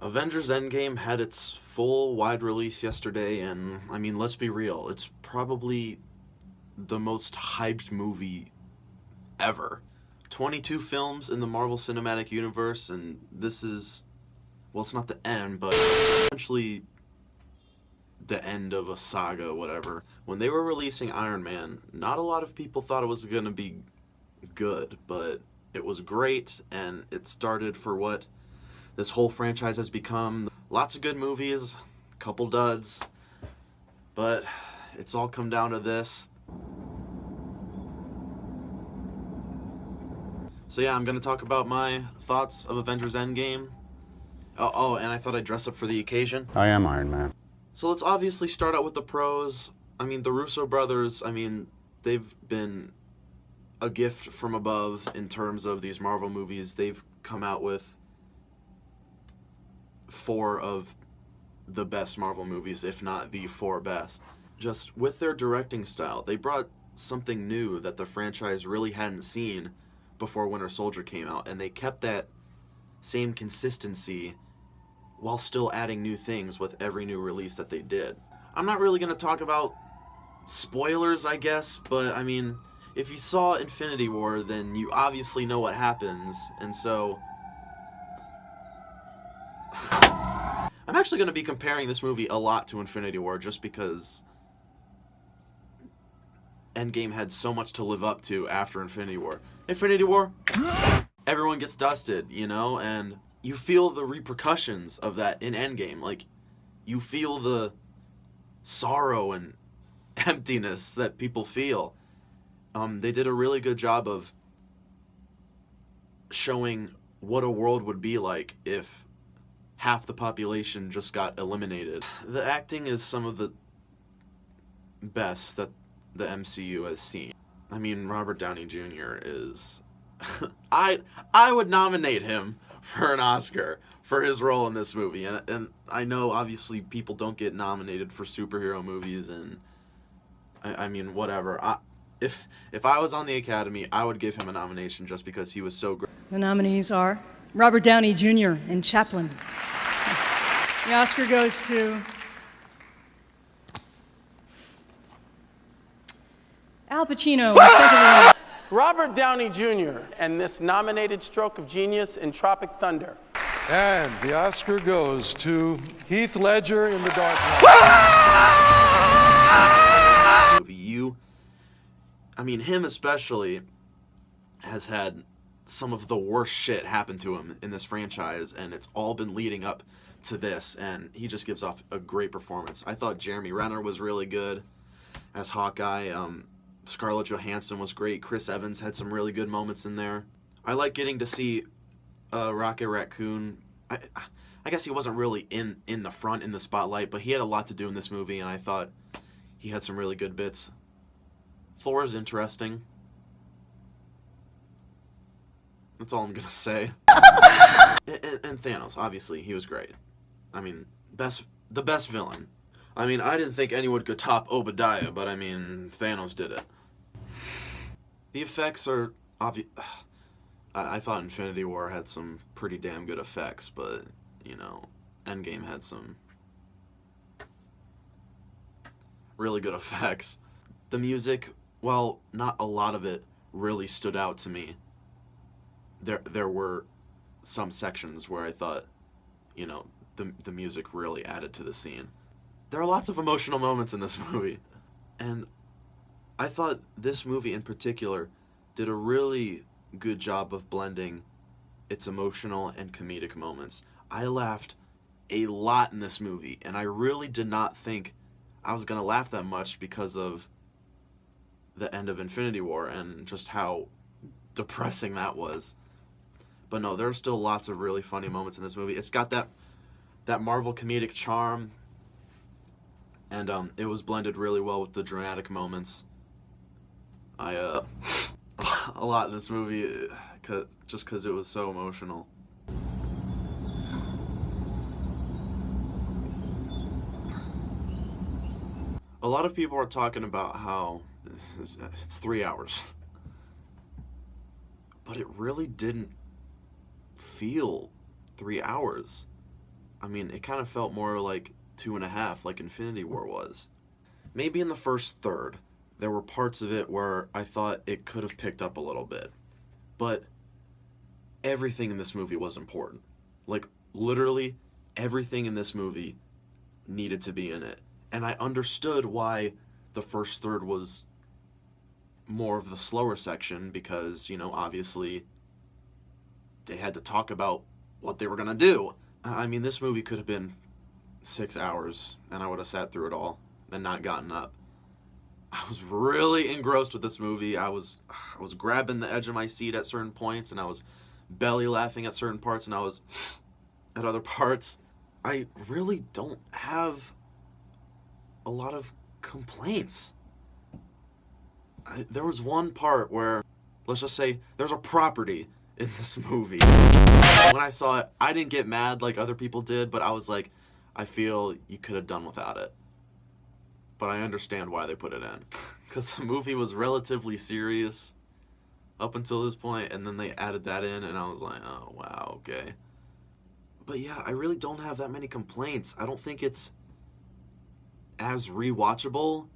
Avengers Endgame had its full wide release yesterday, and I mean, let's be real, it's probably the most hyped movie ever. 22 films in the Marvel Cinematic Universe, and this is, well, it's not the end, but essentially the end of a saga, whatever. When they were releasing Iron Man, not a lot of people thought it was going to be good, but it was great, and it started for what this whole franchise has become. Lots of good movies, a couple duds, but it's all come down to this. So yeah, I'm going to talk about my thoughts of Avengers Endgame. Oh, and I thought I'd dress up for the occasion. I am Iron Man. So let's obviously start out with the pros. I mean, the Russo brothers, I mean, they've been a gift from above in terms of these Marvel movies. They've come out with 4 of the best Marvel movies, if not the 4 best. Just with their directing style, they brought something new that the franchise really hadn't seen before Winter Soldier came out, and they kept that same consistency while still adding new things with every new release that they did. I'm not really going to talk about spoilers, I guess, but I mean, if you saw Infinity War, then you obviously know what happens, and so I'm actually going to be comparing this movie a lot to Infinity War just because Endgame had so much to live up to after Infinity War. Infinity War, everyone gets dusted, you know, and you feel the repercussions of that in Endgame. Like, you feel the sorrow and emptiness that people feel. They did a really good job of showing what a world would be like if half the population just got eliminated. The acting is some of the best that the MCU has seen. I mean, Robert Downey Jr. is... I would nominate him for an Oscar for his role in this movie. And I know, obviously, people don't get nominated for superhero movies, and I mean, whatever. If I was on the Academy, I would give him a nomination just because he was so great. The nominees are Robert Downey Jr. in Chaplin. The Oscar goes to Al Pacino in Second Role. Robert Downey Jr. and this nominated stroke of genius in Tropic Thunder. And the Oscar goes to Heath Ledger in The Dark Knight. I mean, him especially has had some of the worst shit happen to him in this franchise, and it's all been leading up to this, and he just gives off a great performance. I thought Jeremy Renner was really good as Hawkeye. Scarlett Johansson was great. Chris Evans had some really good moments in there. I like getting to see Rocket Raccoon. I guess he wasn't really in the front, in the spotlight, but he had a lot to do in this movie, and I thought he had some really good bits. Thor's interesting. That's all I'm gonna say. and Thanos, obviously, he was great. I mean, the best villain. I mean, I didn't think anyone could top Obadiah, but I mean, Thanos did it. The effects are obvious. I thought Infinity War had some pretty damn good effects, but, you know, Endgame had some really good effects. The music, while not a lot of it really stood out to me, there were some sections where I thought, you know, the music really added to the scene. There are lots of emotional moments in this movie, and I thought this movie in particular did a really good job of blending its emotional and comedic moments. I laughed a lot in this movie, and I really did not think I was going to laugh that much because of the end of Infinity War and just how depressing that was. But no, there are still lots of really funny moments in this movie. It's got that Marvel comedic charm, and it was blended really well with the dramatic moments. A lot in this movie, just because it was so emotional. A lot of people are talking about how it's 3 hours, but it really didn't feel 3 hours. I mean, it kind of felt more like 2.5, like Infinity War was. Maybe in the first third, there were parts of it where I thought it could have picked up a little bit. But everything in this movie was important. Like, literally, everything in this movie needed to be in it. And I understood why the first third was more of the slower section, because, obviously they had to talk about what they were going to do. I mean, this movie could have been 6 hours, and I would have sat through it all and not gotten up. I was really engrossed with this movie. I was grabbing the edge of my seat at certain points, and I was belly laughing at certain parts, and I was at other parts. I really don't have a lot of complaints. There was one part where, let's just say, there's a property in this movie. When I saw it, I didn't get mad like other people did, but I was like, I feel you could have done without it. But I understand why they put it in. Because the movie was relatively serious up until this point, and then they added that in, and I was like, oh, wow, okay. But yeah, I really don't have that many complaints. I don't think it's as rewatchable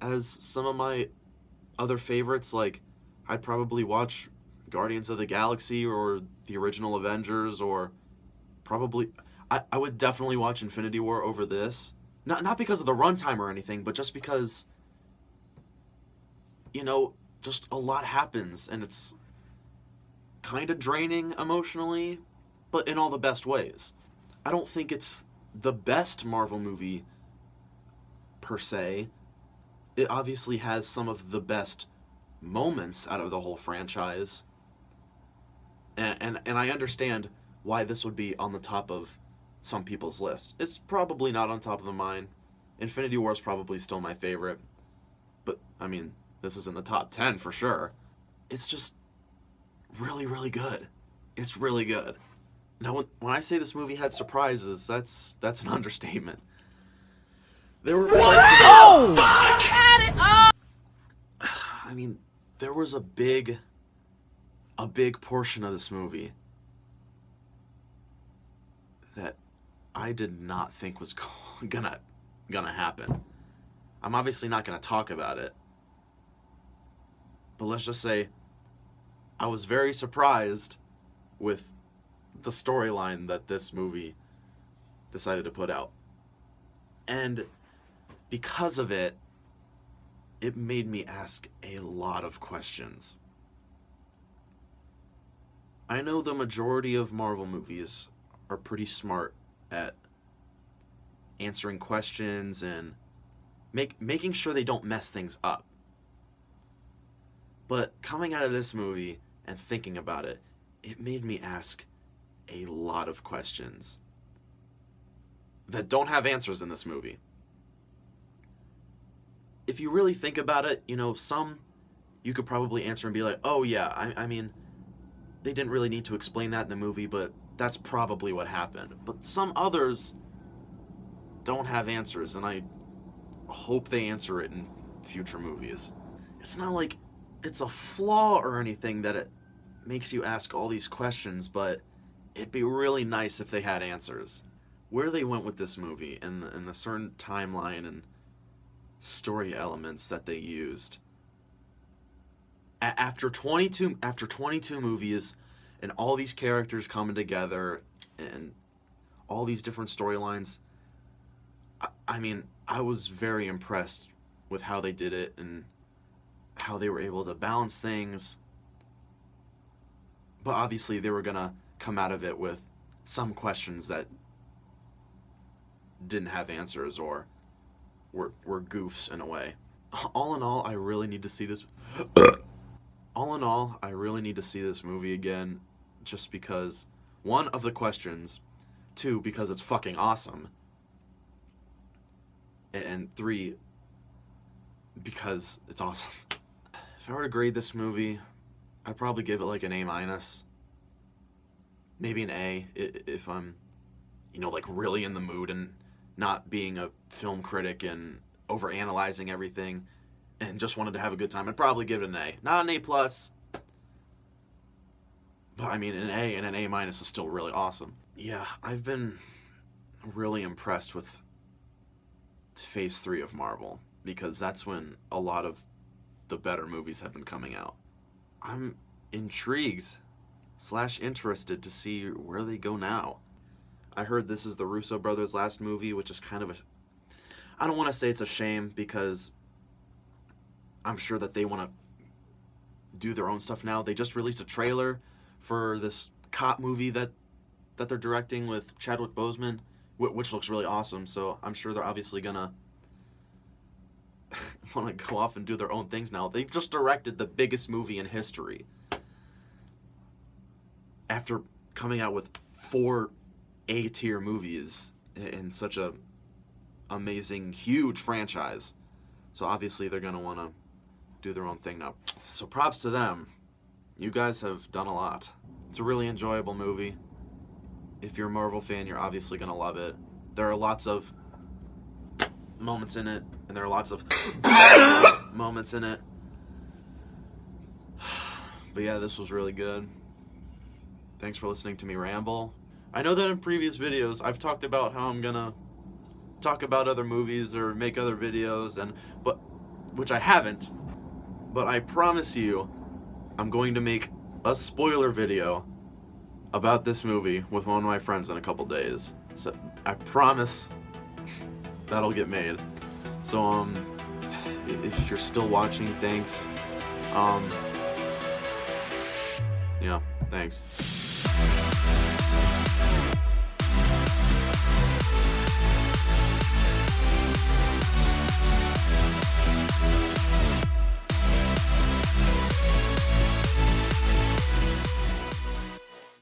as some of my other favorites. Like, I'd probably watch Guardians of the Galaxy or the original Avengers, or probably... I would definitely watch Infinity War over this. Not because of the runtime or anything, but just because, just a lot happens, and it's kind of draining emotionally, but in all the best ways. I don't think it's the best Marvel movie, per se. It obviously has some of the best moments out of the whole franchise. And I understand why this would be on the top of some people's lists. It's probably not on top of mine. Infinity War is probably still my favorite. But, I mean, this is in the top 10 for sure. It's just really, really good. It's really good. Now, when I say this movie had surprises, that's an understatement. There were I mean, there was a big portion of this movie that I did not think was gonna happen. I'm obviously not gonna talk about it, but let's just say I was very surprised with the storyline that this movie decided to put out. And because of it, it made me ask a lot of questions. I know the majority of Marvel movies are pretty smart at answering questions and making sure they don't mess things up. But coming out of this movie and thinking about it, it made me ask a lot of questions that don't have answers in this movie. If you really think about it, some you could probably answer and be like, oh yeah, I mean, they didn't really need to explain that in the movie, but that's probably what happened. But some others don't have answers, and I hope they answer it in future movies. It's not like it's a flaw or anything that it makes you ask all these questions, but it'd be really nice if they had answers. Where they went with this movie and the certain timeline and story elements that they used. After 22 movies and all these characters coming together and all these different storylines, I mean, I was very impressed with how they did it and how they were able to balance things. But obviously they were gonna come out of it with some questions that didn't have answers or were goofs in a way. All in all, I really need to see this. All in all, I really need to see this movie again, just because, one, of the questions, two, because it's fucking awesome, and three, because it's awesome. If I were to grade this movie, I'd probably give it like an A-, maybe an A, if I'm, like really in the mood and not being a film critic and overanalyzing everything and just wanted to have a good time. I'd probably give it an A. Not an A+, but I mean, an A and an A- is still really awesome. Yeah, I've been really impressed with Phase 3 of Marvel, because that's when a lot of the better movies have been coming out. I'm intrigued / interested to see where they go now. I heard this is the Russo brothers' last movie, which is kind of I don't want to say it's a shame, because I'm sure that they want to do their own stuff now. They just released a trailer for this cop movie that they're directing with Chadwick Boseman, which looks really awesome. So I'm sure they're obviously gonna want to go off and do their own things now. They've just directed the biggest movie in history after coming out with 4 A-tier movies in such a amazing, huge franchise. So obviously they're gonna want to do their own thing now. So props to them. You guys have done a lot. It's a really enjoyable movie. If you're a Marvel fan, you're obviously gonna love it. There are lots of moments in it, and there are lots of moments in it. But yeah, this was really good. Thanks for listening to me ramble. I know that in previous videos I've talked about how I'm gonna talk about other movies or make other videos, but which I haven't. But I promise you, I'm going to make a spoiler video about this movie with one of my friends in a couple days. So I promise that'll get made. So if you're still watching, thanks. Yeah, thanks.